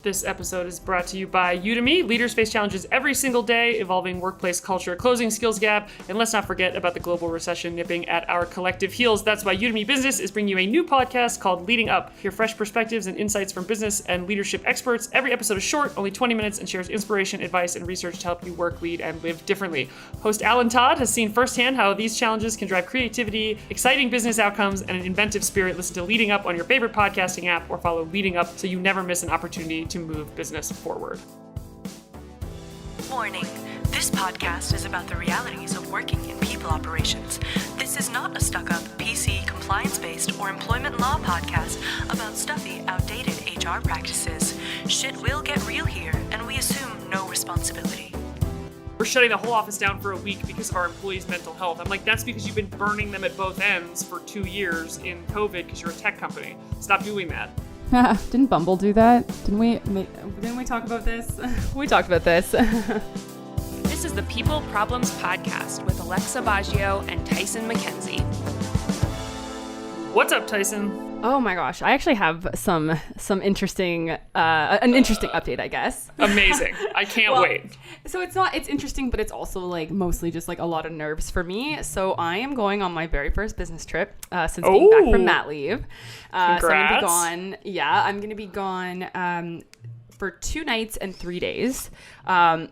This episode is brought to you by Udemy. Leaders face challenges every single day, evolving workplace culture, closing skills gap, and let's not forget about the global recession nipping at our collective heels. That's why Udemy Business is bringing you a new podcast called Leading Up. Hear fresh perspectives and insights from business and leadership experts. Every episode is short, only 20 minutes, and shares inspiration, advice, and research to help you work, lead, and live differently. Host Alan Todd has seen firsthand how these challenges can drive creativity, exciting business outcomes, and an inventive spirit. Listen to Leading Up on your favorite podcasting app or follow Leading Up so you never miss an opportunity to move business forward. Warning. This podcast is about the realities of working in people operations. This is not a stuck-up, PC, compliance-based, or employment law podcast about stuffy, outdated HR practices. Shit will get real here, and we assume no responsibility. We're shutting the whole office down for a week because of our employees' mental health. I'm like, that's because you've been burning them at both ends for 2 years in COVID because you're a tech company. Stop doing that. Didn't Bumble do that? Didn't we talk about this? We talked about this. This is the People Problems Podcast with Alexa Baggio and Tyson McKenzie. What's up, Tyson? Oh my gosh, I actually have some interesting, an interesting update, I guess. Amazing. I can't wait. So it's interesting, but it's also like mostly just like a lot of nerves for me. So I am going on my very first business trip since being back from mat leave. Congrats. So I'm going to be gone for 2 nights and 3 days,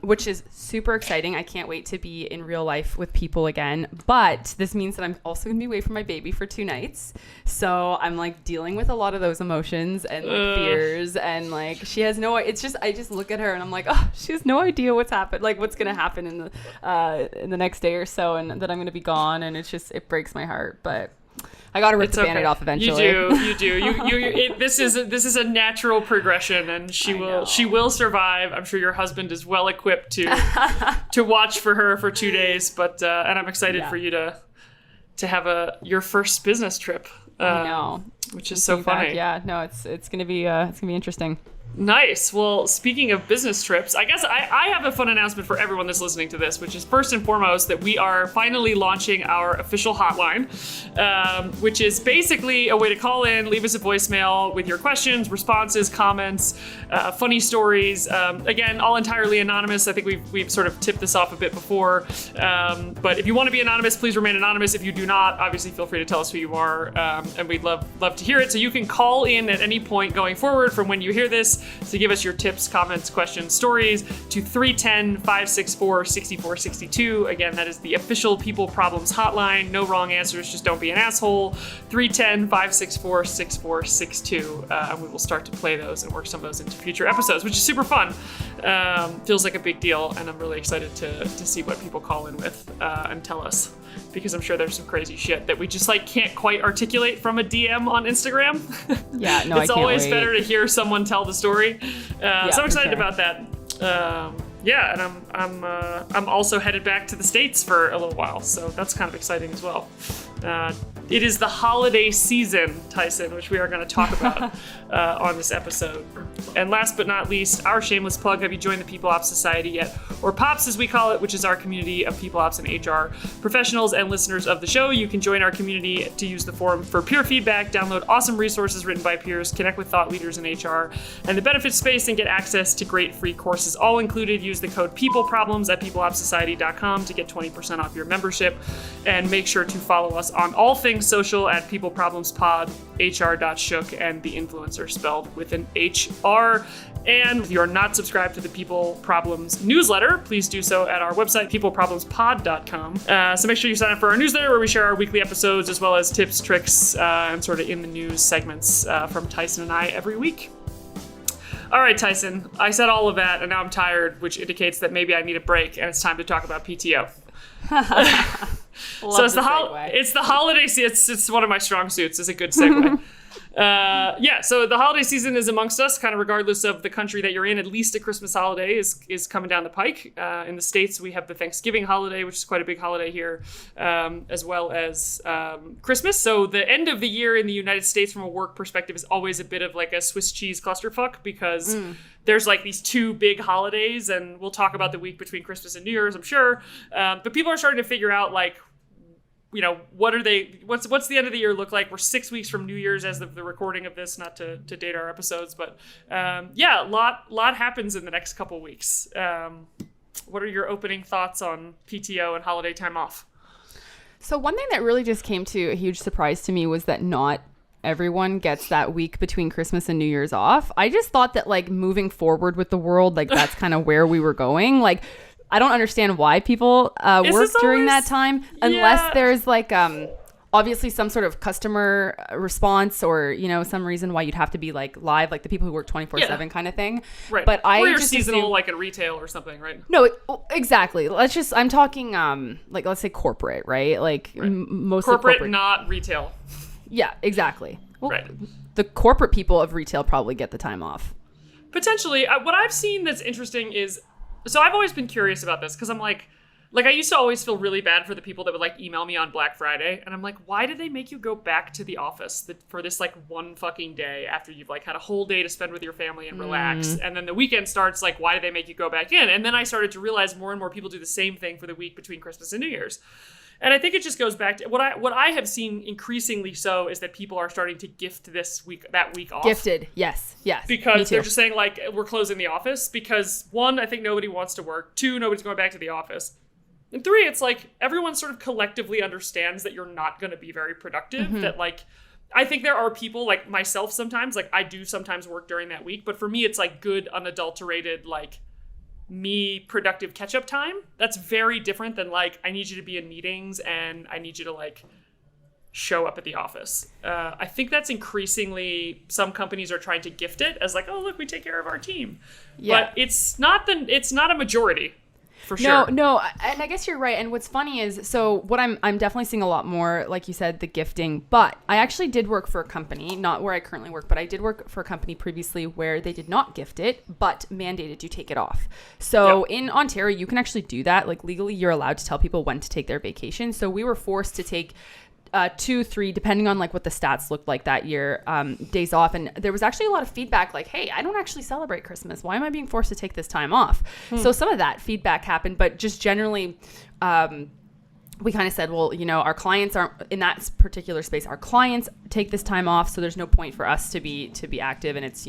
which is super exciting. I can't wait to be in real life with people again. But this means that I'm also going to be away from my baby for 2 nights. So I'm like dealing with a lot of those emotions and like fears, and like she has no. It's just I just look at her and I'm like, oh, she has no idea what's happened, like what's going to happen in the next day or so, and that I'm going to be gone, and it breaks my heart, but. I got to rip the Band-Aid off eventually. You do. This is a natural progression, and she will survive. I'm sure your husband is well equipped to watch for her for 2 days. But and I'm excited for you to have your first business trip. I know, which is so funny. Yeah, no, it's gonna be interesting. Nice. Well, speaking of business trips, I guess I have a fun announcement for everyone that's listening to this, which is first and foremost that we are finally launching our official hotline, which is basically a way to call in, leave us a voicemail with your questions, responses, comments, funny stories. Again, all entirely anonymous. I think we've sort of tipped this off a bit before. But if you want to be anonymous, please remain anonymous. If you do not, obviously feel free to tell us who you are, and we'd love to hear it. So you can call in at any point going forward from when you hear this to give us your tips, comments, questions, stories to 310-564-6462. Again, that is the official People Problems hotline. No wrong answers, just don't be an asshole. 310-564-6462. And we will start to play those and work some of those into future episodes, which is super fun. Feels like a big deal, and I'm really excited to see what people call in with and tell us, because I'm sure there's some crazy shit that we just like can't quite articulate from a DM on Instagram. Yeah, no, it's always better to hear someone tell the story. So I'm excited about that. And I'm also headed back to the States for a little while, so that's kind of exciting as well. It is the holiday season, Tyson, which we are going to talk about on this episode. And last but not least, our shameless plug, have you joined the People Ops Society yet? Or POPS as we call it, which is our community of People Ops and HR professionals and listeners of the show. You can join our community to use the forum for peer feedback, download awesome resources written by peers, connect with thought leaders in HR and the benefits space, and get access to great free courses, all included. Use the code PeopleProblems at peopleopsociety.com to get 20% off your membership. And make sure to follow us on all things social at People Problems Pod, HR.shook, and the influencer spelled with an HR. And if you're not subscribed to the People Problems newsletter, please do so at our website, peopleproblemspod.com. So make sure you sign up for our newsletter, where we share our weekly episodes as well as tips, tricks, and sort of in the news segments from Tyson and I every week. All right, Tyson, I said all of that, and now I'm tired, which indicates that maybe I need a break, and it's time to talk about PTO. So it's the holiday season. It's one of my strong suits. It's a good segue. So the holiday season is amongst us, kind of regardless of the country that you're in. At least a Christmas holiday is coming down the pike. In the States, we have the Thanksgiving holiday, which is quite a big holiday here, as well as Christmas. So the end of the year in the United States, from a work perspective, is always a bit of like a Swiss cheese clusterfuck, because there's like these 2 big holidays, and we'll talk about the week between Christmas and New Year's, I'm sure. But people are starting to figure out like what's the end of the year look like? We're 6 weeks from New Year's as of the recording of this, not to date our episodes, but a lot happens in the next couple weeks. What are your opening thoughts on PTO and holiday time off? So one thing that really just came to a huge surprise to me was that not everyone gets that week between Christmas and New Year's off. I just thought that like moving forward with the world, like that's kind of where we were going. Like, I don't understand why people work during that time unless there's like obviously some sort of customer response or, some reason why you'd have to be like live, like the people who work 24/7 kind of thing. Right. But or you're seasonal, like in retail or something, right? No, exactly. I'm talking like, let's say corporate, right? Like mostly corporate, not retail. Yeah, exactly. Well, right. The corporate people of retail probably get the time off. Potentially. What I've seen that's interesting is, so I've always been curious about this because I'm like I used to always feel really bad for the people that would like email me on Black Friday. And I'm like, why did they make you go back to the office for this like one fucking day after you've like had a whole day to spend with your family and relax? And then the weekend starts, like, why did they make you go back in? And then I started to realize more and more people do the same thing for the week between Christmas and New Year's. And I think it just goes back to what I have seen increasingly so is that people are starting to gift that week off. Gifted, yes. Because they're just saying like, we're closing the office because 1, I think nobody wants to work. 2, nobody's going back to the office. And 3, it's like everyone sort of collectively understands that you're not going to be very productive. That like, I think there are people like myself sometimes, like I do sometimes work during that week, but for me it's like good, unadulterated, like me productive catch-up time. That's very different than like, I need you to be in meetings and I need you to like show up at the office. I think that's increasingly, some companies are trying to gift it as like, oh look, we take care of our team. But it's not a majority. For sure. No, and I guess you're right. And what's funny is, so what I'm definitely seeing a lot more, like you said, the gifting. But I actually did work for a company, not where I currently work, but I did work for a company previously where they did not gift it, but mandated you take it off. So in Ontario, you can actually do that. Like legally, you're allowed to tell people when to take their vacation. So we were forced to take 2, 3, depending on like what the stats looked like that year, days off. And there was actually a lot of feedback like, hey, I don't actually celebrate Christmas. Why am I being forced to take this time off? So some of that feedback happened, but just generally, we kind of said, well, our clients aren't in that particular space. Our clients take this time off. So there's no point for us to be active. And it's,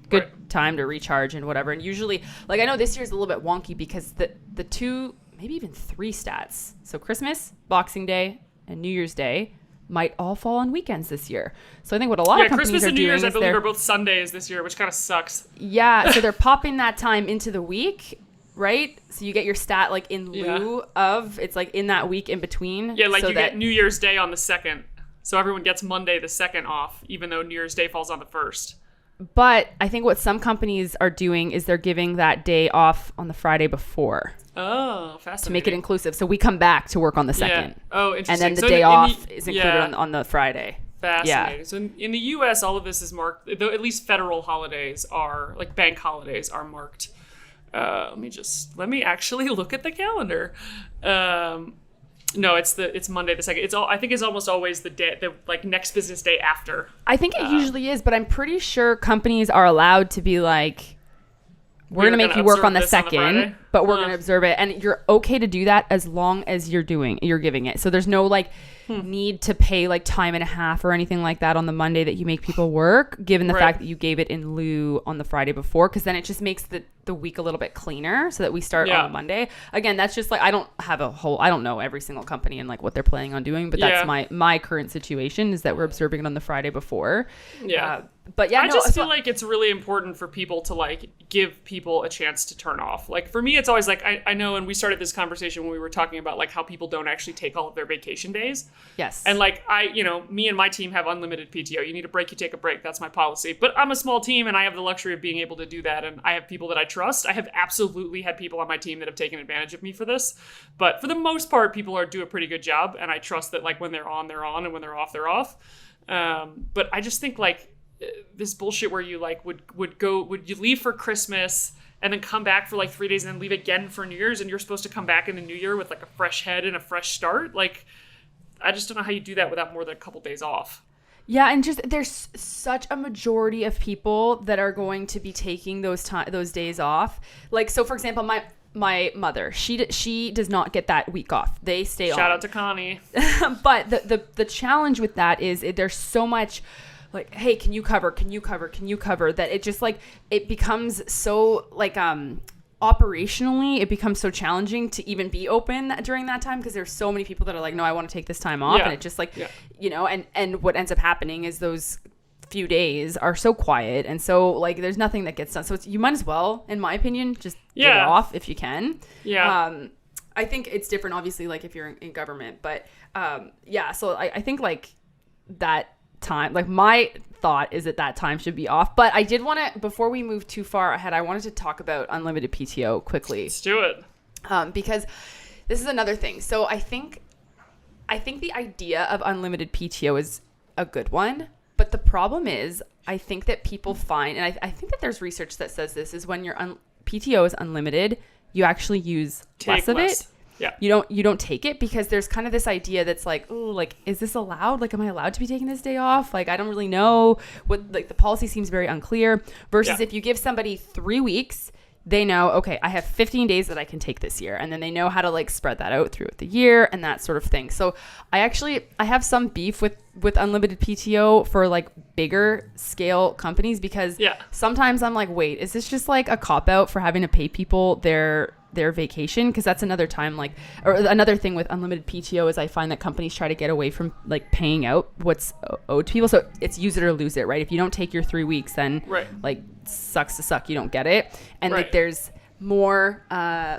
good time to recharge and whatever. And usually, like, I know this year's a little bit wonky because the 2, maybe even 3 stats. So Christmas, Boxing Day, and New Year's Day might all fall on weekends this year. So I think what a lot of companies Christmas are and New doing Year's, I is believe, are both Sundays this year, which kind of sucks. Yeah, so they're popping that time into the week, right? So you get your stat like in lieu of, it's like in that week in between. Yeah, like so you get New Year's Day on the 2nd. So everyone gets Monday the 2nd off, even though New Year's Day falls on the 1st. But I think what some companies are doing is they're giving that day off on the Friday before. Oh, fascinating. To make it inclusive. So we come back to work on the 2nd. Yeah. Oh, interesting. And then the day off is included on the Friday. Fascinating. Yeah. So in the U.S., all of this is marked, though at least federal holidays are, like bank holidays are marked. Let me actually look at the calendar. No, it's Monday the 2nd. I think it's almost always the day, the like next business day after. I think it usually is, but I'm pretty sure companies are allowed to be like, we're going to make you work on the 2nd, but we're going to observe it. And you're okay to do that as long as you're giving it. So there's no like need to pay like time and a half or anything like that on the Monday that you make people work, given the fact that you gave it in lieu on the Friday before, because then it just makes the week a little bit cleaner so that we start on a Monday. Again, that's just like, I don't know every single company and like what they're planning on doing, but that's my current situation is that we're observing it on the Friday before. Yeah. But yeah, I just feel like it's really important for people to like give people a chance to turn off. Like for me, it's always like, I know, and we started this conversation when we were talking about like how people don't actually take all of their vacation days. Yes. And like me and my team have unlimited PTO. You need a break, you take a break. That's my policy. But I'm a small team and I have the luxury of being able to do that. And I have people that I trust. I have absolutely had people on my team that have taken advantage of me for this. But for the most part, people do a pretty good job. And I trust that like when they're on, they're on. And when they're off, they're off. But I just think like this bullshit where you like would you leave for Christmas and then come back for like 3 days and then leave again for New Year's, and you're supposed to come back in the new year with like a fresh head and a fresh start. Like, I just don't know how you do that without more than a couple days off. Yeah, and just there's such a majority of people that are going to be taking those days off. Like, so for example, my mother. She does not get that week off. They stay on. Shout out to Connie. But the challenge with that is there's so much like, hey, can you cover that it just like it becomes so like operationally it becomes so challenging to even be open during that time because there's so many people that are like, no, I want to take this time off. And it just like you know, and what ends up happening is those few days are so quiet and so like there's nothing that gets done, so you might as well, in my opinion, just get it off if you can. I think it's different obviously like if you're in government, but so I think like that time, like my thought is that time should be off. But I did want to, before we move too far ahead, I wanted to talk about unlimited PTO quickly. Let's do it. Because this is another thing. So I think the idea of unlimited PTO is a good one. But the problem is, I think that people find, and I think that there's research that says this, is when your PTO is unlimited, you actually use less of it. Yeah. You don't take it because there's kind of this idea that's like, oh, like, is this allowed? Like, am I allowed to be taking this day off? Like, I don't really know what, like, the policy seems very unclear versus if you give somebody 3 weeks, they know, okay, I have 15 days that I can take this year. And then they know how to like spread that out throughout the year and that sort of thing. So I have some beef with unlimited PTO for like bigger scale companies because sometimes I'm like, wait, is this just like a cop out for having to pay people their vacation? Because that's another time, like, or another thing with unlimited PTO is I find that companies try to get away from like paying out what's owed to people. So it's use it or lose it, right? If you don't take your 3 weeks, then like sucks to suck, you don't get it. And like there's more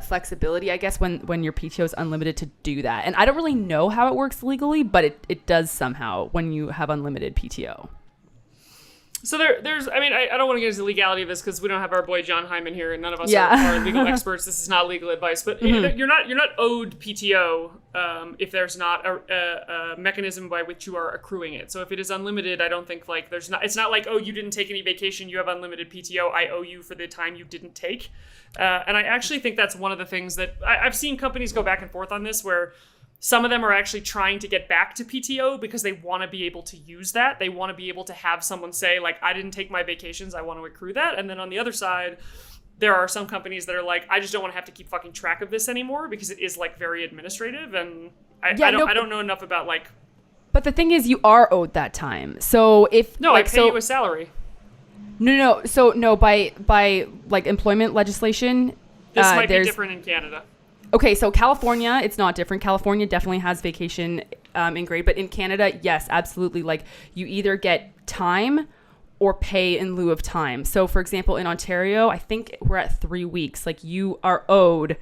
flexibility, I guess, when your PTO is unlimited to do that. And I don't really know how it works legally, but it does somehow when you have unlimited PTO. So there's, I mean, I don't want to get into the legality of this because we don't have our boy John Hyman here, and none of us are legal experts. This is not legal advice, but you're not owed PTO if there's not a mechanism by which you are accruing it. So if it is unlimited, I don't think like it's not like, oh, you didn't take any vacation, you have unlimited PTO, I owe you for the time you didn't take. And I actually think that's one of the things that I've seen companies go back and forth on this, where some of them are actually trying to get back to PTO because they want to be able to use that. They want to be able to have someone say, like, I didn't take my vacations, I want to accrue that. And then on the other side, there are some companies that are like, I just don't want to have to keep fucking track of this anymore because it is like very administrative. And I don't know enough about like. But the thing is, you are owed that time. So if I pay you a salary. No. So no, by like employment legislation, this might be different in Canada. Okay, so California, it's not different. California definitely has vacation in grade, but in Canada, yes, absolutely. Like you either get time or pay in lieu of time. So for example, in Ontario, I think we're at 3 weeks. Like you are owed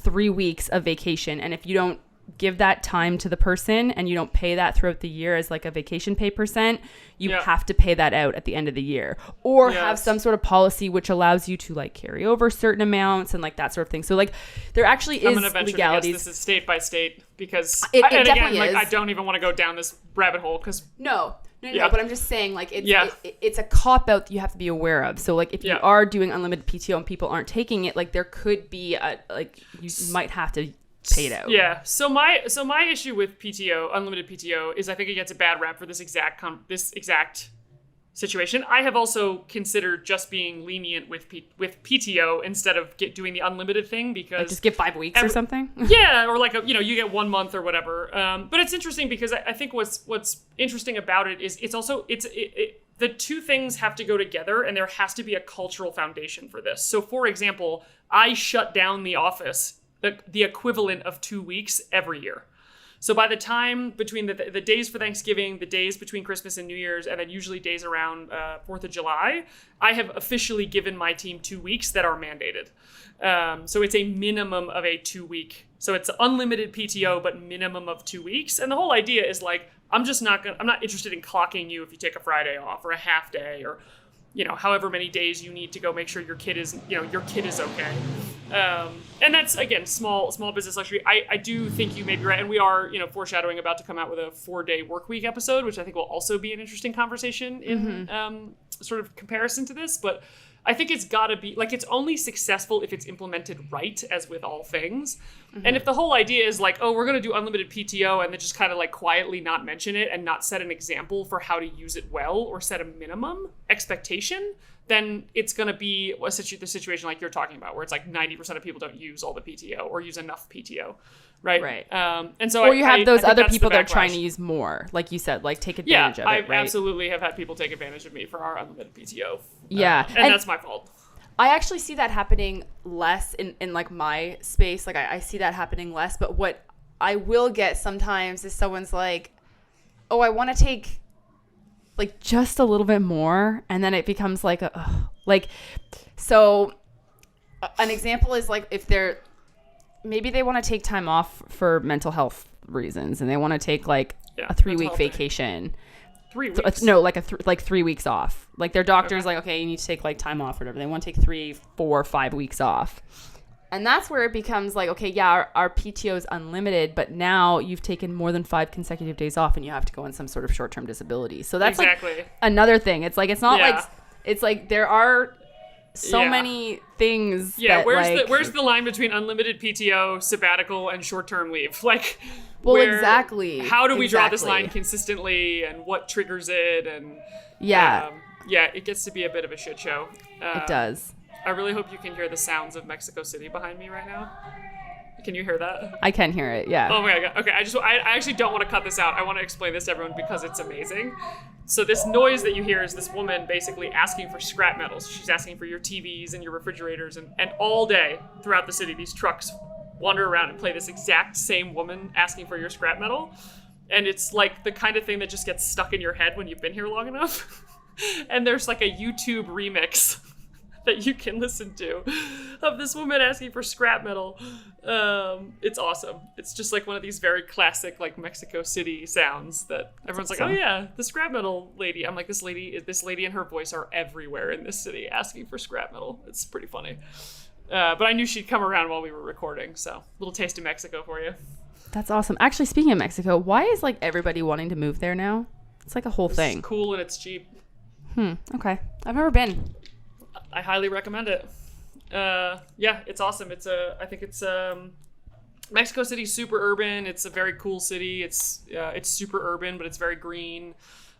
3 weeks of vacation. And if you don't give that time to the person and you don't pay that throughout the year as like a vacation pay percent, you have to pay that out at the end of the year, or have some sort of policy which allows you to like carry over certain amounts and like that sort of thing. So like there actually is legalities. This is state by state because it definitely again, is. Like, I don't even want to go down this rabbit hole because no, but I'm just saying like it's a cop out that you have to be aware of. So like if you are doing unlimited PTO and people aren't taking it, like there could be you might have to pay it out. Yeah. So my issue with PTO, unlimited PTO, is I think it gets a bad rap for this exact situation. I have also considered just being lenient with PTO instead of doing the unlimited thing because like just give 5 weeks or something. Yeah, or like you get 1 month or whatever. But it's interesting because I think what's interesting about it is it's also the two things have to go together, and there has to be a cultural foundation for this. So, for example, I shut down the office the equivalent of 2 weeks every year. So by the time between the days for Thanksgiving, the days between Christmas and New Year's, and then usually days around 4th of July, I have officially given my team 2 weeks that are mandated. So it's a minimum of a 2 week. So it's unlimited PTO, but minimum of 2 weeks. And the whole idea is like, I'm not interested in clocking you if you take a Friday off or a half day or, however many days you need to go make sure your kid is okay. And that's, again, small business luxury. I do think you may be right. And we are, foreshadowing about to come out with a 4-day work week episode, which I think will also be an interesting conversation in sort of comparison to this. But I think it's got to be, like, it's only successful if it's implemented right, as with all things. Mm-hmm. And if the whole idea is like, oh, we're going to do unlimited PTO and then just kind of like quietly not mention it and not set an example for how to use it well or set a minimum expectation, then it's going to be the situation like you're talking about, where it's like 90% of people don't use all the PTO or use enough PTO. Right. And so, or you have those other people that are backlash. trying to use more, like you said, like take advantage of it. I right? absolutely have had people take advantage of me for our unlimited PTO. Yeah, and that's my fault. I actually see that happening less in like my space. Like I see that happening less. But what I will get sometimes is someone's like, oh, I want to take like just a little bit more. And then it becomes like, so an example is like if maybe they want to take time off for mental health reasons and they want to take like a 3-week vacation. 3 weeks? No, like 3 weeks off. Like their doctor's like, okay, you need to take like time off or whatever. They want to take 3, 4, 5 weeks off. And that's where it becomes like, okay, yeah, our PTO is unlimited, but now you've taken more than 5 consecutive days off and you have to go on some sort of short-term disability. So that's like another thing. It's like, it's not like, it's like there are so many things. Yeah, that, where's the line between unlimited PTO, sabbatical, and short-term leave? Like, well, exactly. How do we draw this line consistently, and what triggers it? And it gets to be a bit of a shit show. It does. I really hope you can hear the sounds of Mexico City behind me right now. Can you hear that? I can hear it, yeah. Oh my god. Okay, I actually don't want to cut this out. I want to explain this to everyone because it's amazing. So this noise that you hear is this woman basically asking for scrap metals. She's asking for your TVs and your refrigerators, and all day throughout the city, these trucks wander around and play this exact same woman asking for your scrap metal. And it's like the kind of thing that just gets stuck in your head when you've been here long enough. And there's like a YouTube remix that you can listen to of this woman asking for scrap metal. It's awesome. It's just like one of these very classic like Mexico City sounds that everyone's awesome. Like, oh yeah, the scrap metal lady. I'm like, this lady and her voice are everywhere in this city asking for scrap metal. It's pretty funny. But I knew she'd come around while we were recording, so a little taste of Mexico for you. That's awesome. Actually, speaking of Mexico, why is like everybody wanting to move there now? It's like a whole thing. It's cool and it's cheap. Okay. I've never been. I highly recommend it. It's awesome. I think it's Mexico City's super urban. It's a very cool city. It's super urban, but it's very green.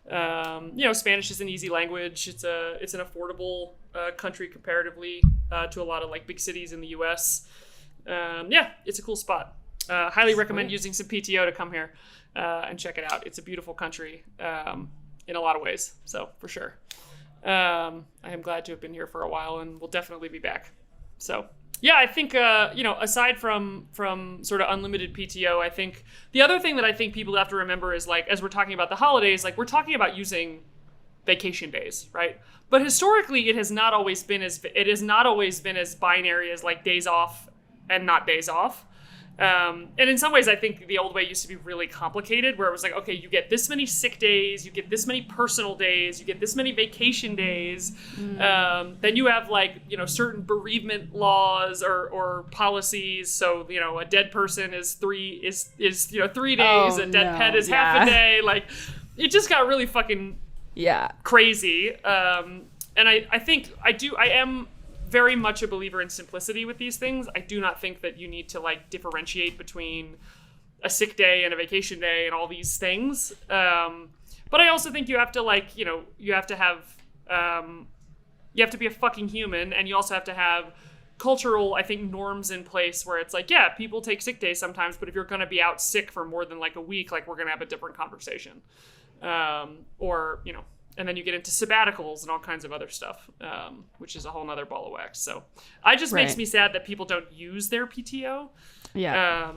Spanish is an easy language. It's an affordable country comparatively to a lot of like big cities in the U.S. It's a cool spot. Highly recommend using some PTO to come here and check it out. It's a beautiful country in a lot of ways. So for sure. I am glad to have been here for a while and will definitely be back. So yeah, I think, aside from sort of unlimited PTO, I think the other thing that I think people have to remember is like, as we're talking about the holidays, like we're talking about using vacation days, right? But historically it has not always been as binary as like days off and not days off. And in some ways, I think the old way used to be really complicated, where it was like, okay, you get this many sick days, you get this many personal days, you get this many vacation days. Then you have like, certain bereavement laws or policies. So, a dead person is 3 days, a dead pet is half a day. Like, it just got really fucking crazy. And I think I am very much a believer in simplicity with these things. I do not think that you need to like differentiate between a sick day and a vacation day and all these things. But I also think you have to like, you have to be a fucking human, and you also have to have cultural, I think, norms in place where it's like, yeah, people take sick days sometimes, but if you're going to be out sick for more than like a week, like we're going to have a different conversation. And then you get into sabbaticals and all kinds of other stuff, which is a whole nother ball of wax. So it just makes me sad that people don't use their PTO. Yeah.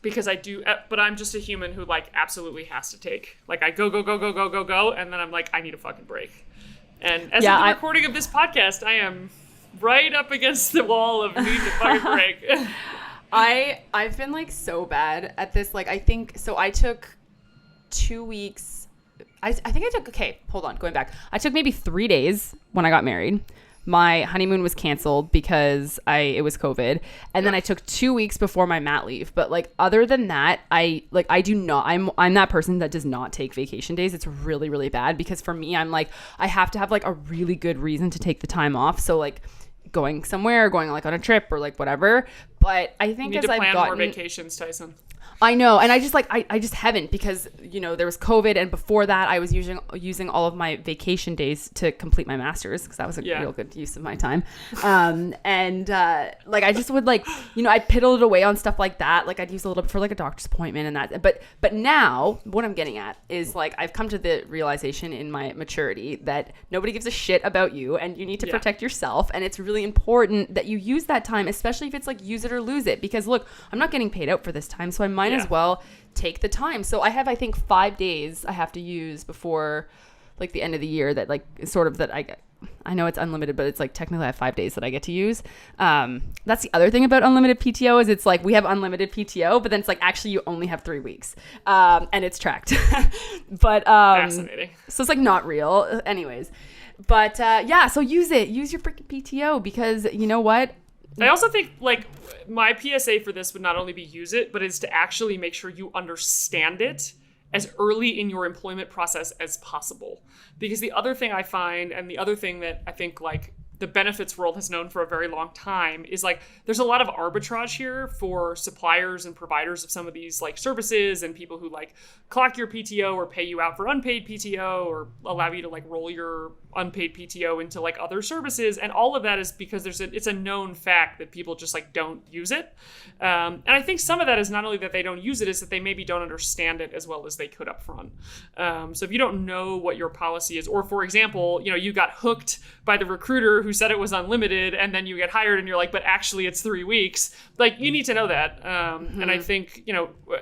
Because I do, but I'm just a human who like absolutely has to take, like I go. And then I'm like, I need a fucking break. And as of the recording of this podcast, I am right up against the wall of needing a fucking break. I've been like so bad at this. Like, I think, so I took 2 weeks. I think I took, hold on, going back. I took maybe 3 days when I got married. My honeymoon was canceled because it was COVID. And then I took 2 weeks before my mat leave. But like, other than that, I'm that person that does not take vacation days. It's really, really bad because for me, I'm like, I have to have like a really good reason to take the time off. So like going somewhere, going like on a trip or like whatever. But I think you need to plan more vacations, Tyson. I know. And I just I just haven't, because, there was COVID, and before that I was using all of my vacation days to complete my master's, because that was a real good use of my time. I just would I piddled away on stuff like that. Like I'd use a little bit for like a doctor's appointment and that. But now what I'm getting at is I've come to the realization in my maturity that nobody gives a shit about you, and you need to protect yourself. And it's really important that you use that time, especially if it's use it or lose it, because look, I'm not getting paid out for this time, so I might as well take the time. So I have, I think, 5 days I have to use before the end of the year that I know it's unlimited, but it's technically I have 5 days that I get to use. That's the other thing about unlimited PTO is it's we have unlimited PTO, but then it's actually you only have 3 weeks, and it's tracked. But fascinating. So it's not real, anyways. But so use your freaking PTO, because you know what? I also think my PSA for this would not only be use it, but is to actually make sure you understand it as early in your employment process as possible. Because the other thing I find, and the other thing that I think the benefits world has known for a very long time, is there's a lot of arbitrage here for suppliers and providers of some of these services, and people who clock your PTO or pay you out for unpaid PTO or allow you to roll your unpaid PTO into other services. And all of that is because it's a known fact that people just don't use it. And I think some of that is not only that they don't use it, is that they maybe don't understand it as well as they could up front. So if you don't know what your policy is, or for example, you got hooked by the recruiter who said it was unlimited, and then you get hired and you're but actually it's 3 weeks, you need to know that. And I think,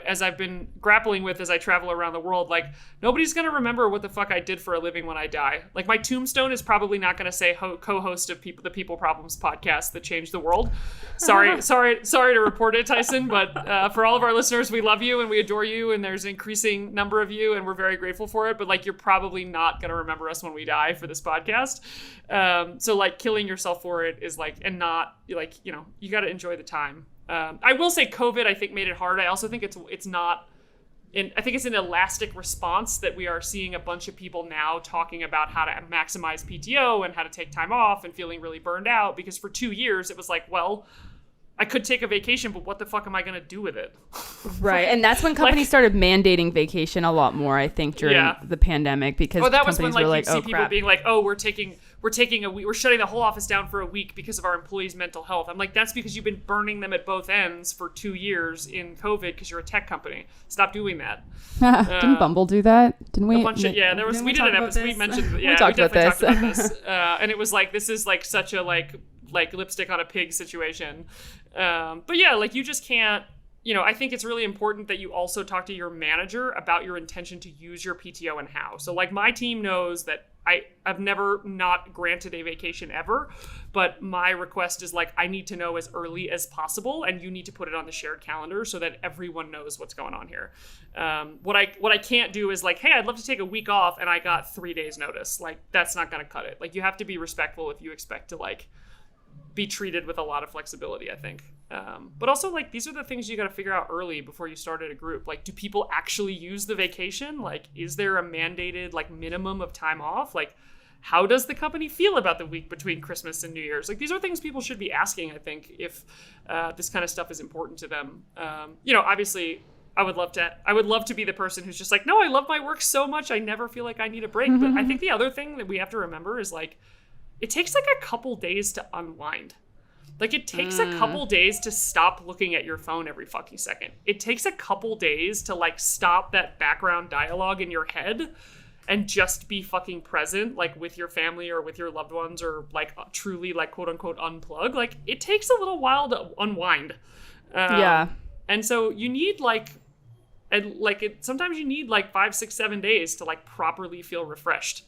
as I've been grappling with as I travel around the world, nobody's going to remember what the fuck I did for a living when I die. My tombstone is probably not going to say co-host of the People Problems podcast that changed the world. Sorry to report it, Tyson, but for all of our listeners, we love you and we adore you, and there's an increasing number of you, and we're very grateful for it. But you're probably not going to remember us when we die for this podcast. So killing yourself for it is and not you got to enjoy the time. I will say COVID, I think, made it hard. I also think it's not. I think it's an elastic response that we are seeing a bunch of people now talking about how to maximize PTO and how to take time off and feeling really burned out, because for 2 years it was well, I could take a vacation, but what the fuck am I going to do with it? Right. And that's when companies started mandating vacation a lot more, I think, during the pandemic, because that was when were you see people crap. being oh, we're taking a week, we're shutting the whole office down for a week because of our employees' mental health. I'm that's because you've been burning them at both ends for 2 years in COVID because you're a tech company. Stop doing that. Didn't Bumble do that? Didn't we? A bunch of, there was. We did an episode. We mentioned. We Yeah, talked we definitely about talked about this. And it was this is such a lipstick on a pig situation. But yeah, you just can't. I think it's really important that you also talk to your manager about your intention to use your PTO and how. So my team knows that I've never not granted a vacation ever, but my request is I need to know as early as possible, and you need to put it on the shared calendar so that everyone knows what's going on here. What I can't do is hey, I'd love to take a week off and I got 3 days notice. That's not going to cut it. You have to be respectful if you expect to be treated with a lot of flexibility, I think. But also these are the things you got to figure out early before you start at a group. Do people actually use the vacation? Is there a mandated minimum of time off? How does the company feel about the week between Christmas and New Year's? These are things people should be asking, I think, if this kind of stuff is important to them. Obviously I would love to be the person who's just no, I love my work so much I never feel I need a break. But I think the other thing that we have to remember is it takes a couple days to unwind. It takes a couple days to stop looking at your phone every fucking second. It takes a couple days to stop that background dialogue in your head and just be fucking present, with your family or with your loved ones, or truly quote unquote unplug. It takes a little while to unwind. And so you need sometimes you need 5, 6, 7 days to properly feel refreshed.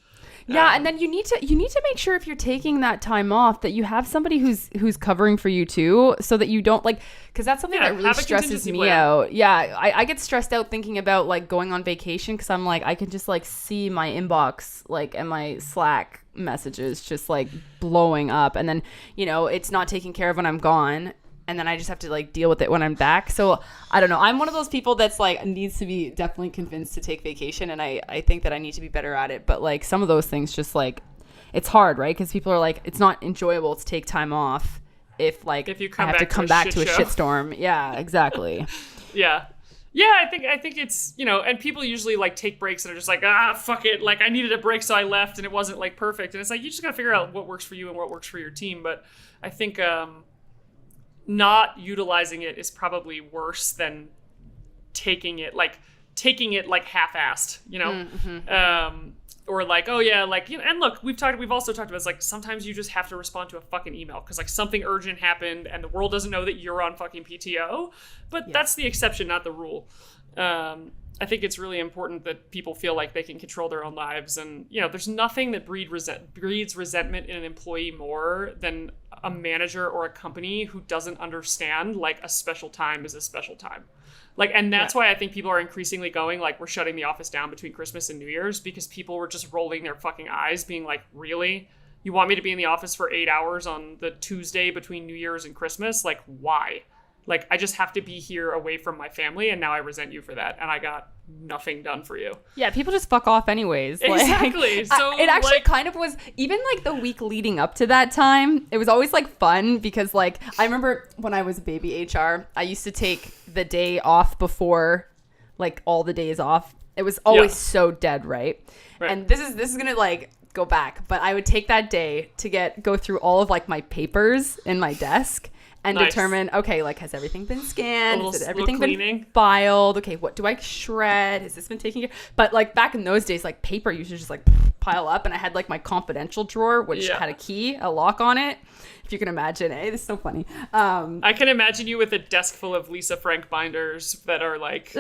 Yeah, and then you need to make sure if you're taking that time off that you have somebody who's covering for you too, so that you don't because that's something that really stresses me out. Yeah, I get stressed out thinking about going on vacation, because I'm I can just see my inbox and my Slack messages just blowing up, and then it's not taken care of when I'm gone. And then I just have to deal with it when I'm back. So I don't know. I'm one of those people that's needs to be definitely convinced to take vacation. And I think that I need to be better at it. But some of those things just it's hard, right? Because people are it's not enjoyable to take time off if you come I have to come back to a shitstorm. Yeah, exactly. Yeah. Yeah, I think it's, and people usually like take breaks and are just like, fuck it. Like I needed a break, so I left and it wasn't like perfect. And it's like, you just got to figure out what works for you and what works for your team. But I think not utilizing it is probably worse than taking it like half-assed, or like, oh yeah, like, and look, we've also talked about, it's like, sometimes you just have to respond to a fucking email because like something urgent happened and the world doesn't know that you're on fucking PTO, but that's the exception, not the rule. I think it's really important that people feel like they can control their own lives, and there's nothing that breeds resentment in an employee more than a manager or a company who doesn't understand like a special time is a special time. Like, and that's why I think people are increasingly going, like, we're shutting the office down between Christmas and New Year's, because people were just rolling their fucking eyes being like, really? You want me to be in the office for 8 hours on the Tuesday between New Year's and Christmas? Like, why? Like, I just have to be here away from my family, and now I resent you for that, and I got nothing done for you. Yeah, people just fuck off anyways. Exactly. So it actually kind of was, even like the week leading up to that time, it was always like fun because like I remember when I was baby HR, I used to take the day off before like all the days off. It was always so dead, right? And this is gonna like go back, but I would take that day to go through all of like my papers in my desk and determine, okay, like, has everything been scanned? Has everything been filed? Okay, what do I shred? Has this been taken care of? But, like, back in those days, like, paper used to just, like, pile up. And I had, like, my confidential drawer, which had a key, a lock on it. If you can imagine. Hey, this is so funny. I can imagine you with a desk full of Lisa Frank binders that are, like,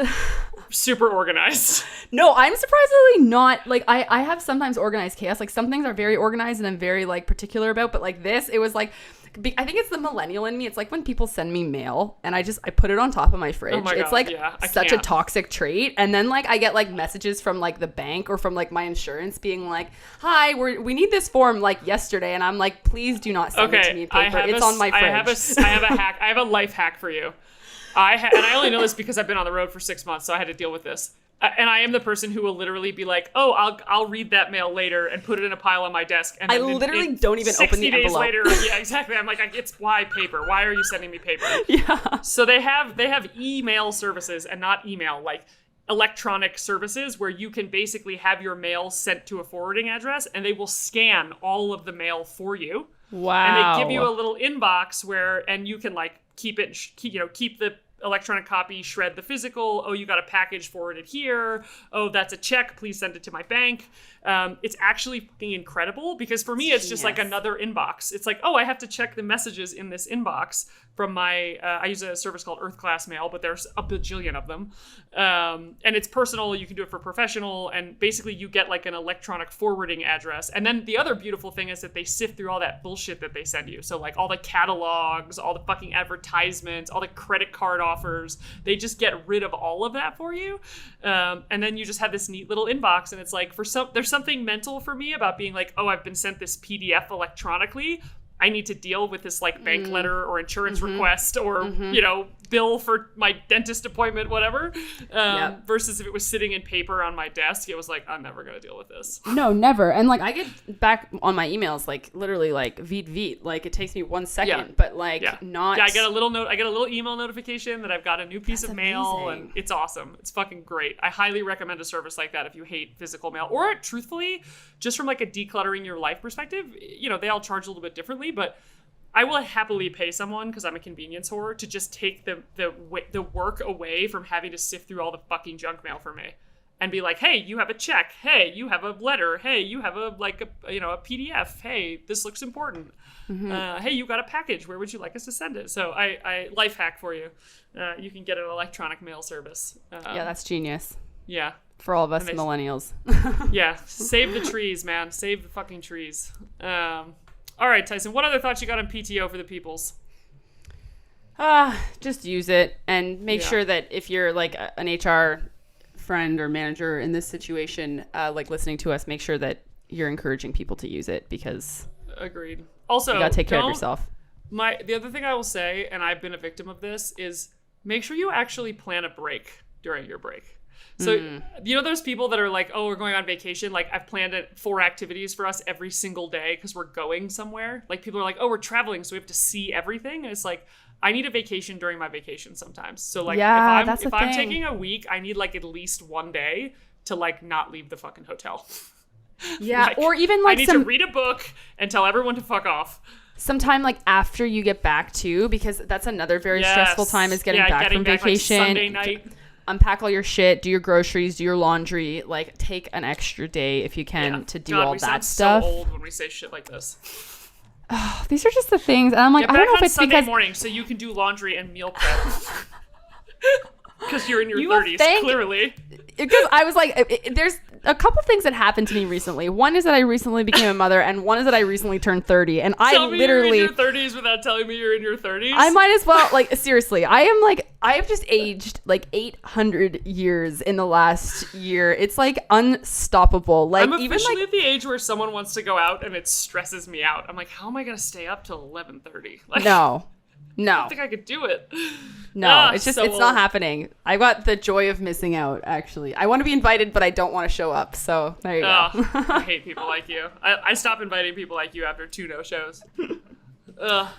super organized. No, I'm surprisingly not. Like, I have sometimes organized chaos. Like, some things are very organized and I'm very, like, particular about. But, like, this, it was, like... I think it's the millennial in me. It's like when people send me mail and I put it on top of my fridge. Oh my God, it's like such a toxic trait. And then like I get like messages from like the bank or from like my insurance being like, hi, we need this form like yesterday. And I'm like, please do not send it to me in paper. It's on my fridge. I have a hack. I have a life hack for you. And I only know this because I've been on the road for 6 months, so I had to deal with this. And I am the person who will literally be like, oh, I'll read that mail later and put it in a pile on my desk. And I literally don't even open the envelope. 60 days later, yeah, exactly. I'm like, it's why paper? Why are you sending me paper? Yeah. So they have email services and not email, like electronic services where you can basically have your mail sent to a forwarding address and they will scan all of the mail for you. Wow. And they give you a little inbox and you can like keep the electronic copy, shred the physical. Oh, you got a package forwarded here. Oh, that's a check. Please send it to my bank. It's actually fucking incredible because for me, it's just like another inbox. It's like, oh, I have to check the messages in this inbox from my, I use a service called Earth Class Mail, but there's a bajillion of them. And it's personal. You can do it for professional. And basically you get like an electronic forwarding address. And then the other beautiful thing is that they sift through all that bullshit that they send you. So like all the catalogs, all the fucking advertisements, all the credit card offers, they just get rid of all of that for you. And then you just have this neat little inbox. And it's like, there's something mental for me about being like, oh, I've been sent this PDF electronically. I need to deal with this like bank letter or insurance request or, bill for my dentist appointment, whatever. Versus if it was sitting in paper on my desk, it was like, I'm never going to deal with this. No, never. And like I get back on my emails, like literally like veet. Like it takes me 1 second, but like not. Yeah, I get a little email notification that I've got a new piece of mail and it's awesome. It's fucking great. I highly recommend a service like that if you hate physical mail or truthfully, just from like a decluttering your life perspective, they all charge a little bit differently, but I will happily pay someone, because I'm a convenience whore, to just take the work away from having to sift through all the fucking junk mail for me, and be like, hey, you have a check. Hey, you have a letter. Hey, you have a PDF. Hey, this looks important. Hey, you got a package. Where would you like us to send it? So I life hack for you. You can get an electronic mail service. Yeah, that's genius. Yeah. For all of us millennials. Yeah. Save the trees, man. Save the fucking trees. All right, Tyson, what other thoughts you got on PTO for the peoples? Just use it and make sure that if you're like an HR friend or manager in this situation, like listening to us, make sure that you're encouraging people to use it because agreed. Also, you gotta take care of yourself. The other thing I will say, and I've been a victim of this, is make sure you actually plan a break during your break. So, those people that are like, oh, we're going on vacation. Like, I've planned 4 activities for us every single day because we're going somewhere. Like, people are like, oh, we're traveling, so we have to see everything. And it's like, I need a vacation during my vacation sometimes. So like Yeah, if I'm taking a week, I need like at least one day to like not leave the fucking hotel. Yeah, Like, or even like I need to read a book and tell everyone to fuck off. sometime like after you get back too, because that's another very stressful time is getting back from vacation. Like Sunday night. Unpack all your shit, do your groceries, do your laundry, like take an extra day if you can to do all that stuff. So old when we say shit like this. These are just the things, and I'm like, Get I back don't know if on it's Sunday because morning so you can do laundry and meal prep. Because you're in your You will 30s, thank- clearly. because I was like, there's a couple things that happened to me recently. One is that I recently became a mother, and one is that I recently turned 30, and I Tell me literally you're in your 30s without telling me you're in your 30s. I might as well, like, seriously, I have just aged like 800 years in the last year. It's like unstoppable. Like, I'm even officially like, at the age where someone wants to go out and it stresses me out. I'm like, how am I going to stay up till 11:30? Like, no, I don't think I could do it. no, it's just, so it's not happening. I got the joy of missing out, actually. I want to be invited, but I don't want to show up. So there you go. I hate people like you. I stopped inviting people like you after 2 no-shows.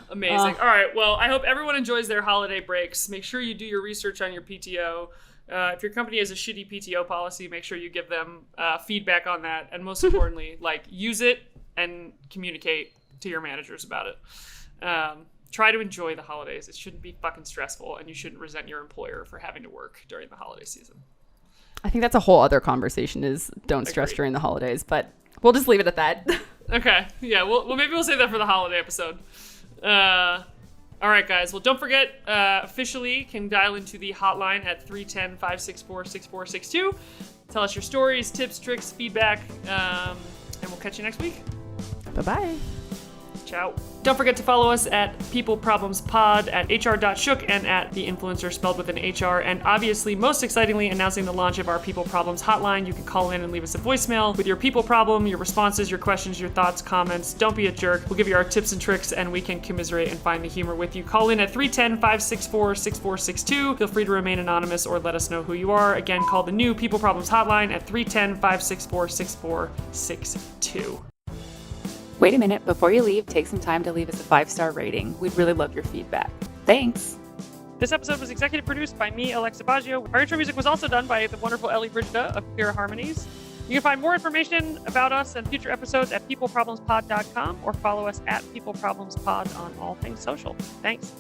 Amazing. All right, well, I hope everyone enjoys their holiday breaks. Make sure you do your research on your PTO. If your company has a shitty PTO policy, make sure you give them feedback on that. And most importantly, like, use it and communicate to your managers about it. Try to enjoy the holidays. It shouldn't be fucking stressful, and you shouldn't resent your employer for having to work during the holiday season. I think that's a whole other conversation is don't stress Agreed. during the holidays, but we'll just leave it at that. Okay. Yeah, well, maybe we'll save that for the holiday episode. All right, guys. Well, don't forget, officially can dial into the hotline at 310-564-6462. Tell us your stories, tips, tricks, feedback, and we'll catch you next week. Bye-bye. Ciao. Don't forget to follow us at People Problems Pod, at hr.shook, and at The Influencer spelled with an HR. And obviously, most excitingly, announcing the launch of our People Problems hotline. You can call in and leave us a voicemail with your people problem, your responses, your questions, your thoughts, comments. Don't be a jerk. We'll give you our tips and tricks, and we can commiserate and find the humor with you. Call in at 310-564-6462. Feel free to remain anonymous or let us know who you are. Again, call the new People Problems hotline at 310-564-6462. Wait a minute, before you leave, take some time to leave us a 5-star rating. We'd really love your feedback. Thanks. This episode was executive produced by me, Alexa Baggio. Our intro music was also done by the wonderful Ellie Brigida of Pure Harmonies. You can find more information about us and future episodes at peopleproblemspod.com or follow us at peopleproblemspod on all things social. Thanks.